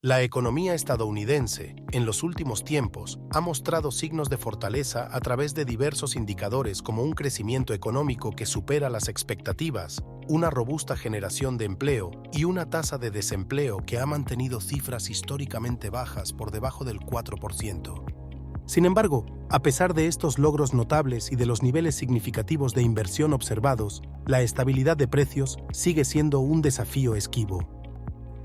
La economía estadounidense, en los últimos tiempos, ha mostrado signos de fortaleza a través de diversos indicadores como un crecimiento económico que supera las expectativas, una robusta generación de empleo y una tasa de desempleo que ha mantenido cifras históricamente bajas por debajo del 4%. Sin embargo, a pesar de estos logros notables y de los niveles significativos de inversión observados, la estabilidad de precios sigue siendo un desafío esquivo.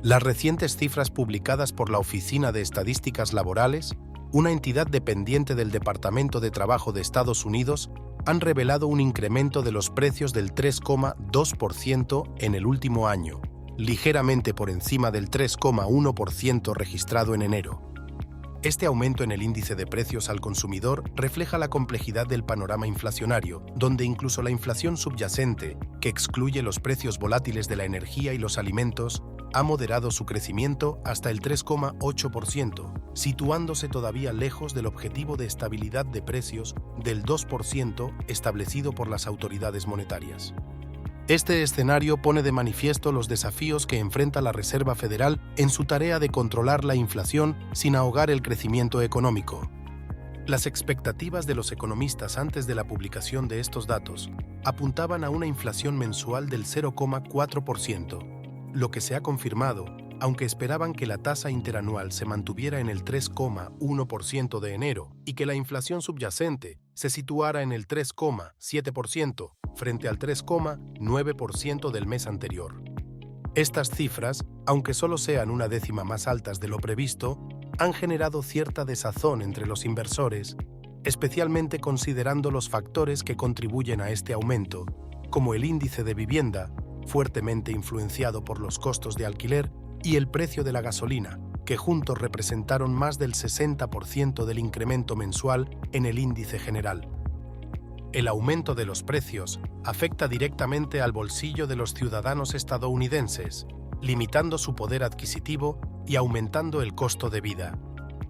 Las recientes cifras publicadas por la Oficina de Estadísticas Laborales, una entidad dependiente del Departamento de Trabajo de Estados Unidos, han revelado un incremento de los precios del 3,2% en el último año, ligeramente por encima del 3,1% registrado en enero. Este aumento en el índice de precios al consumidor refleja la complejidad del panorama inflacionario, donde incluso la inflación subyacente, que excluye los precios volátiles de la energía y los alimentos, ha moderado su crecimiento hasta el 3,8%, situándose todavía lejos del objetivo de estabilidad de precios del 2% establecido por las autoridades monetarias. Este escenario pone de manifiesto los desafíos que enfrenta la Reserva Federal en su tarea de controlar la inflación sin ahogar el crecimiento económico. Las expectativas de los economistas antes de la publicación de estos datos apuntaban a una inflación mensual del 0,4%, lo que se ha confirmado, aunque esperaban que la tasa interanual se mantuviera en el 3,1% de enero y que la inflación subyacente se situara en el 3,7% frente al 3,9% del mes anterior. Estas cifras, aunque solo sean una décima más altas de lo previsto, han generado cierta desazón entre los inversores, especialmente considerando los factores que contribuyen a este aumento, como el índice de vivienda, fuertemente influenciado por los costos de alquiler, y el precio de la gasolina, que juntos representaron más del 60% del incremento mensual en el índice general. El aumento de los precios afecta directamente al bolsillo de los ciudadanos estadounidenses, limitando su poder adquisitivo y aumentando el costo de vida.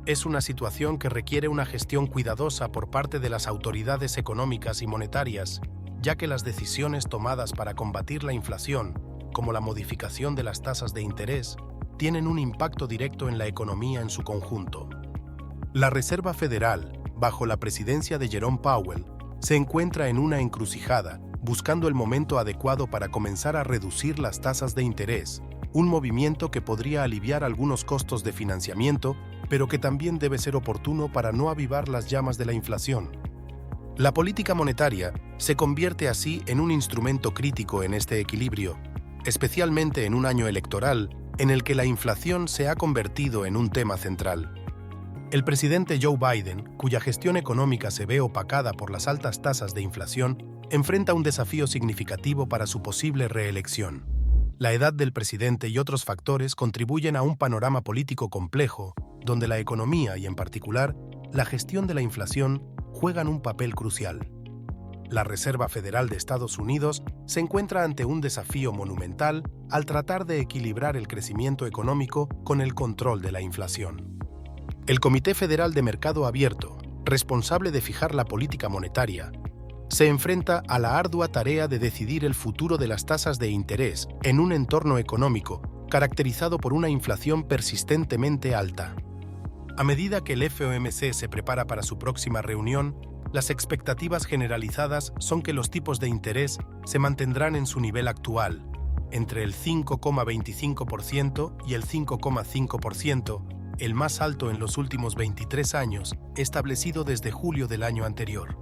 Es una situación que requiere una gestión cuidadosa por parte de las autoridades económicas y monetarias, ya que las decisiones tomadas para combatir la inflación, como la modificación de las tasas de interés, tienen un impacto directo en la economía en su conjunto. La Reserva Federal, bajo la presidencia de Jerome Powell, se encuentra en una encrucijada, buscando el momento adecuado para comenzar a reducir las tasas de interés, un movimiento que podría aliviar algunos costos de financiamiento, pero que también debe ser oportuno para no avivar las llamas de la inflación. La política monetaria se convierte así en un instrumento crítico en este equilibrio, especialmente en un año electoral en el que la inflación se ha convertido en un tema central. El presidente Joe Biden, cuya gestión económica se ve opacada por las altas tasas de inflación, enfrenta un desafío significativo para su posible reelección. La edad del presidente y otros factores contribuyen a un panorama político complejo, donde la economía y, en particular, la gestión de la inflación juegan un papel crucial. La Reserva Federal de Estados Unidos se encuentra ante un desafío monumental al tratar de equilibrar el crecimiento económico con el control de la inflación. El Comité Federal de Mercado Abierto, responsable de fijar la política monetaria, se enfrenta a la ardua tarea de decidir el futuro de las tasas de interés en un entorno económico caracterizado por una inflación persistentemente alta. A medida que el FOMC se prepara para su próxima reunión, las expectativas generalizadas son que los tipos de interés se mantendrán en su nivel actual, entre el 5,25% y el 5,5%, el más alto en los últimos 23 años, establecido desde julio del año anterior.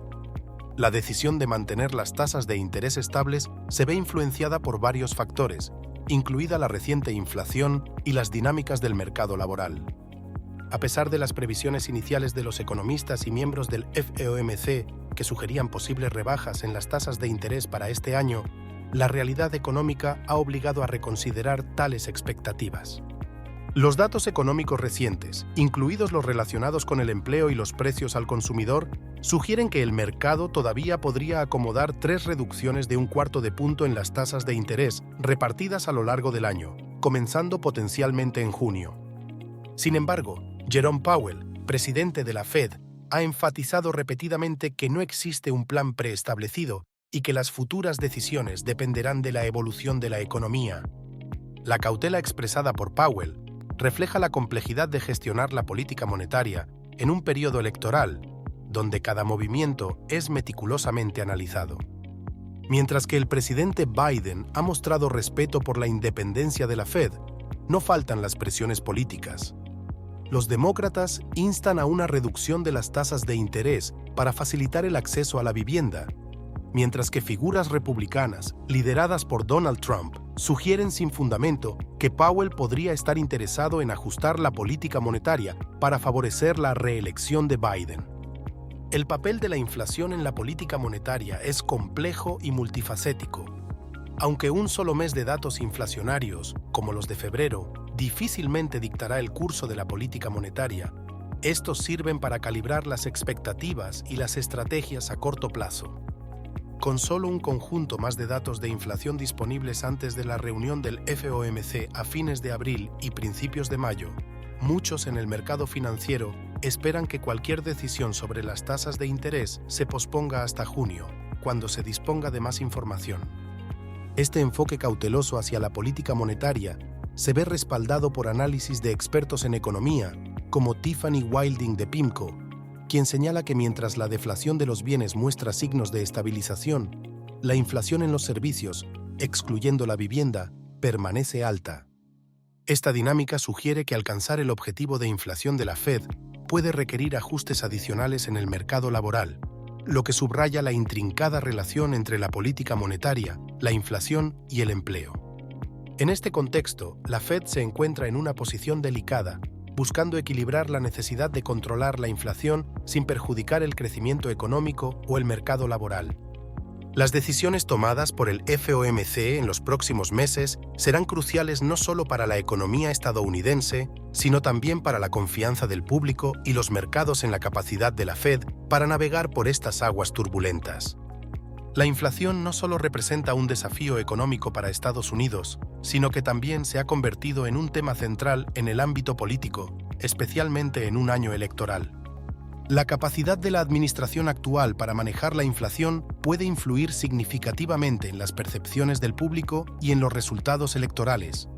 La decisión de mantener las tasas de interés estables se ve influenciada por varios factores, incluida la reciente inflación y las dinámicas del mercado laboral. A pesar de las previsiones iniciales de los economistas y miembros del FOMC que sugerían posibles rebajas en las tasas de interés para este año, la realidad económica ha obligado a reconsiderar tales expectativas. Los datos económicos recientes, incluidos los relacionados con el empleo y los precios al consumidor, sugieren que el mercado todavía podría acomodar 3 reducciones de 1/4 de punto en las tasas de interés repartidas a lo largo del año, comenzando potencialmente en junio. Sin embargo, Jerome Powell, presidente de la Fed, ha enfatizado repetidamente que no existe un plan preestablecido y que las futuras decisiones dependerán de la evolución de la economía. La cautela expresada por Powell refleja la complejidad de gestionar la política monetaria en un periodo electoral, donde cada movimiento es meticulosamente analizado. Mientras que el presidente Biden ha mostrado respeto por la independencia de la Fed, no faltan las presiones políticas. Los demócratas instan a una reducción de las tasas de interés para facilitar el acceso a la vivienda, mientras que figuras republicanas, lideradas por Donald Trump, sugieren sin fundamento que Powell podría estar interesado en ajustar la política monetaria para favorecer la reelección de Biden. El papel de la inflación en la política monetaria es complejo y multifacético. Aunque un solo mes de datos inflacionarios, como los de febrero, difícilmente dictará el curso de la política monetaria, estos sirven para calibrar las expectativas y las estrategias a corto plazo. Con solo un conjunto más de datos de inflación disponibles antes de la reunión del FOMC a fines de abril y principios de mayo, muchos en el mercado financiero esperan que cualquier decisión sobre las tasas de interés se posponga hasta junio, cuando se disponga de más información. Este enfoque cauteloso hacia la política monetaria se ve respaldado por análisis de expertos en economía, como Tiffany Wilding de PIMCO, quien señala que mientras la deflación de los bienes muestra signos de estabilización, la inflación en los servicios, excluyendo la vivienda, permanece alta. Esta dinámica sugiere que alcanzar el objetivo de inflación de la Fed puede requerir ajustes adicionales en el mercado laboral, lo que subraya la intrincada relación entre la política monetaria, la inflación y el empleo. En este contexto, la Fed se encuentra en una posición delicada, buscando equilibrar la necesidad de controlar la inflación sin perjudicar el crecimiento económico o el mercado laboral. Las decisiones tomadas por el FOMC en los próximos meses serán cruciales no solo para la economía estadounidense, sino también para la confianza del público y los mercados en la capacidad de la Fed para navegar por estas aguas turbulentas. La inflación no solo representa un desafío económico para Estados Unidos, sino que también se ha convertido en un tema central en el ámbito político, especialmente en un año electoral. La capacidad de la administración actual para manejar la inflación puede influir significativamente en las percepciones del público y en los resultados electorales.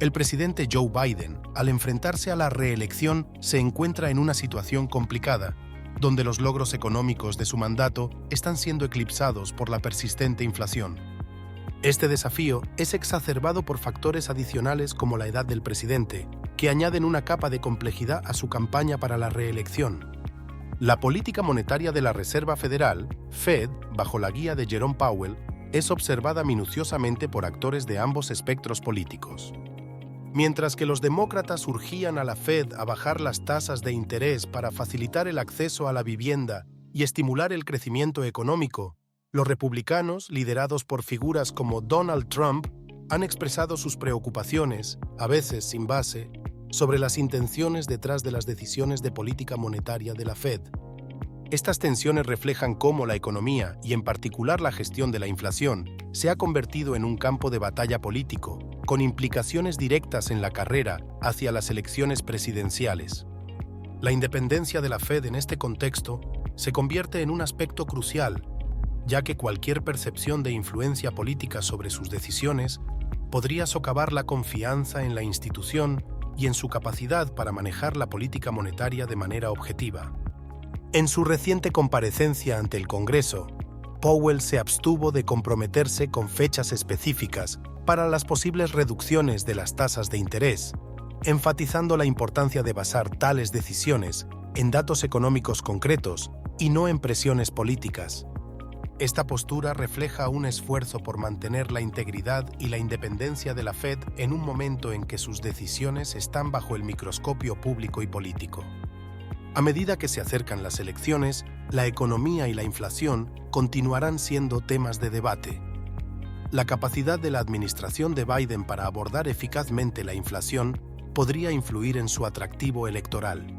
El presidente Joe Biden, al enfrentarse a la reelección, se encuentra en una situación complicada, donde los logros económicos de su mandato están siendo eclipsados por la persistente inflación. Este desafío es exacerbado por factores adicionales como la edad del presidente, que añaden una capa de complejidad a su campaña para la reelección. La política monetaria de la Reserva Federal, Fed, bajo la guía de Jerome Powell, es observada minuciosamente por actores de ambos espectros políticos. Mientras que los demócratas urgían a la Fed a bajar las tasas de interés para facilitar el acceso a la vivienda y estimular el crecimiento económico, los republicanos, liderados por figuras como Donald Trump, han expresado sus preocupaciones, a veces sin base, sobre las intenciones detrás de las decisiones de política monetaria de la Fed. Estas tensiones reflejan cómo la economía, y en particular la gestión de la inflación, se ha convertido en un campo de batalla político, con implicaciones directas en la carrera hacia las elecciones presidenciales. La independencia de la Fed en este contexto se convierte en un aspecto crucial, ya que cualquier percepción de influencia política sobre sus decisiones podría socavar la confianza en la institución y en su capacidad para manejar la política monetaria de manera objetiva. En su reciente comparecencia ante el Congreso, Powell se abstuvo de comprometerse con fechas específicas para las posibles reducciones de las tasas de interés, enfatizando la importancia de basar tales decisiones en datos económicos concretos y no en presiones políticas. Esta postura refleja un esfuerzo por mantener la integridad y la independencia de la Fed en un momento en que sus decisiones están bajo el microscopio público y político. A medida que se acercan las elecciones, la economía y la inflación continuarán siendo temas de debate. La capacidad de la administración de Biden para abordar eficazmente la inflación podría influir en su atractivo electoral.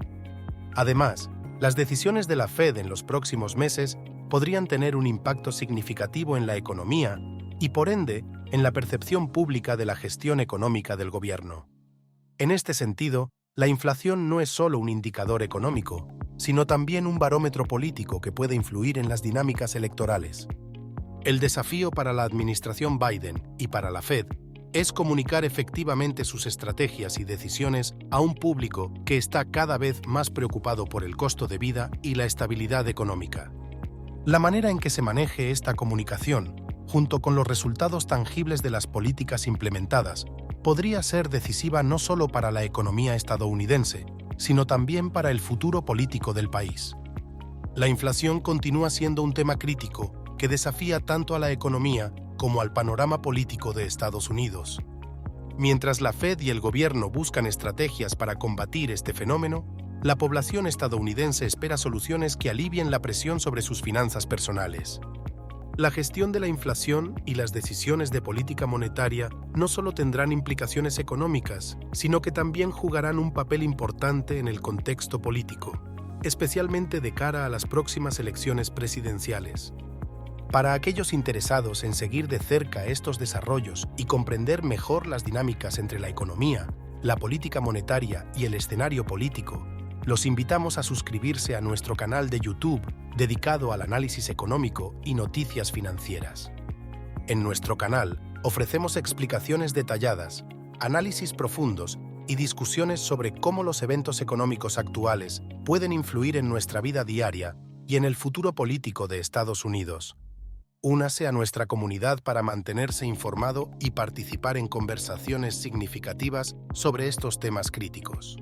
Además, las decisiones de la Fed en los próximos meses podrían tener un impacto significativo en la economía y, por ende, en la percepción pública de la gestión económica del gobierno. En este sentido, la inflación no es solo un indicador económico, sino también un barómetro político que puede influir en las dinámicas electorales. El desafío para la administración Biden y para la Fed es comunicar efectivamente sus estrategias y decisiones a un público que está cada vez más preocupado por el costo de vida y la estabilidad económica. La manera en que se maneje esta comunicación, junto con los resultados tangibles de las políticas implementadas, podría ser decisiva no solo para la economía estadounidense, sino también para el futuro político del país. La inflación continúa siendo un tema crítico que desafía tanto a la economía como al panorama político de Estados Unidos. Mientras la Fed y el gobierno buscan estrategias para combatir este fenómeno, la población estadounidense espera soluciones que alivien la presión sobre sus finanzas personales. La gestión de la inflación y las decisiones de política monetaria no solo tendrán implicaciones económicas, sino que también jugarán un papel importante en el contexto político, especialmente de cara a las próximas elecciones presidenciales. Para aquellos interesados en seguir de cerca estos desarrollos y comprender mejor las dinámicas entre la economía, la política monetaria y el escenario político, los invitamos a suscribirse a nuestro canal de YouTube dedicado al análisis económico y noticias financieras. En nuestro canal ofrecemos explicaciones detalladas, análisis profundos y discusiones sobre cómo los eventos económicos actuales pueden influir en nuestra vida diaria y en el futuro político de Estados Unidos. Únase a nuestra comunidad para mantenerse informado y participar en conversaciones significativas sobre estos temas críticos.